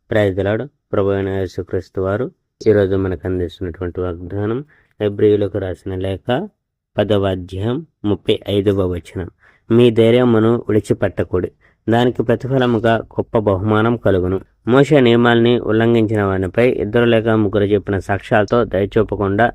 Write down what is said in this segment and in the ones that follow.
Praise the lord. ప్రభు అయిన యేసుక్రీస్తు వారు ఈరోజు మనకు అందిస్తున్నటువంటి వాగ్దానం హెబ్రీయులకు రాసిన లేఖ 10వ అధ్యాయం 35వ వచనం. మీ ధైర్యమును విడిచిపెట్టకూడి, దానికి ప్రతిఫలముగా గొప్ప బహుమానం కలుగును. మోషే నియమాల్ని ఉల్లంఘించిన వారిపై 2 లేక 3 చెప్పిన సాక్ష్యాలతో దయచూపకుండా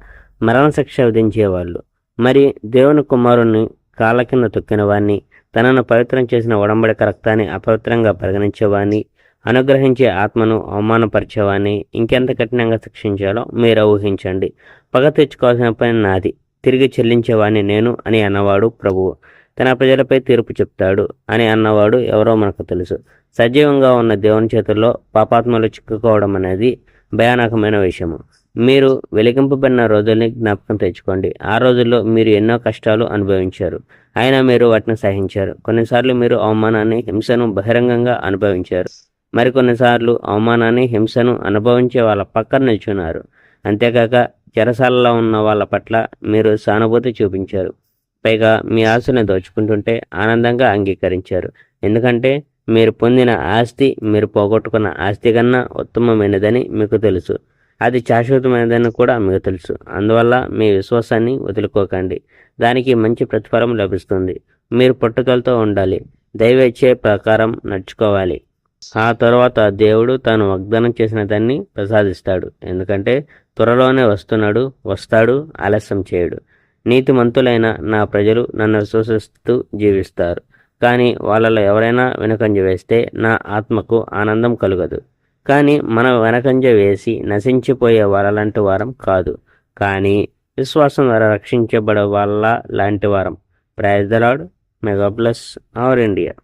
మరణశిక్ష విధించేవాళ్ళు. మరి దేవుని కుమారుణ్ణి కాళ్ళ కింద తొక్కిన వాణ్ణి, తనను పవిత్రం చేసిన ఒడంబడిక రక్తాన్ని అపవిత్రంగా పరిగణించేవాణ్ణి, అనుగ్రహించే ఆత్మను అవమానపరిచేవాణ్ణి ఇంకెంత కఠినంగా శిక్షించాలో మీరు ఊహించండి. పగ తెచ్చుకోవాల్సిన పని నాది, తిరిగి చెల్లించేవాణ్ణి నేను అని అన్నవాడు ప్రభువు. తన ప్రజలపై తీర్పు చెప్తాడు అని అన్నవాడు ఎవరో మనకు తెలుసు. సజీవంగా ఉన్న దేవుని చేతుల్లో పాపాత్మలు చిక్కుకోవడం అనేది భయానకమైన విషయము. మీరు వెలిగింపబడిన రోజుల్ని జ్ఞాపకం తెచ్చుకోండి. ఆ రోజుల్లో మీరు ఎన్నో కష్టాలు అనుభవించారు, అయినా మీరు వాటిని సహించారు. కొన్నిసార్లు మీరు అవమానాన్ని, హింసను బహిరంగంగా అనుభవించారు. మరికొన్నిసార్లు అవమానాన్ని, హింసను అనుభవించే వాళ్ళ పక్కన నిల్చున్నారు. అంతేకాక చెరసాలలో ఉన్న వాళ్ళ పట్ల మీరు సానుభూతి చూపించారు. పైగా మీ ఆశని దోచుకుంటుంటే ఆనందంగా అంగీకరించారు. ఎందుకంటే మీరు పొందిన ఆస్తి మీరు పోగొట్టుకున్న ఆస్తి కన్నా ఉత్తమమైనదని మీకు తెలుసు. అది శాశ్వతమైనదని కూడా మీకు తెలుసు. అందువల్ల మీ విశ్వాసాన్ని వదులుకోకండి. దానికి మంచి ప్రతిఫలం లభిస్తుంది. మీరు పట్టుదలతో ఉండాలి. దైవేచ్ఛే ప్రకారం నడుచుకోవాలి. ఆ తరువాత దేవుడు తాను వాగ్దానం చేసిన దాన్ని ప్రసాదిస్తాడు. ఎందుకంటే త్వరలోనే వస్తాడు, ఆలస్యం చేయడు. నీతిమంతులైన నా ప్రజలు నన్ను విశ్వసిస్తూ జీవిస్తారు. కానీ వాళ్ళలో ఎవరైనా వెనుకంజ వేస్తే నా ఆత్మకు ఆనందం కలుగదు. కానీ మనం వెనకంజ వేసి నశించిపోయే వాళ్ళలాంటి వారం కాదు, కానీ విశ్వాసం ద్వారా రక్షించబడే వాళ్ళ లాంటి వారం. Praise the Lord. May God bless our India.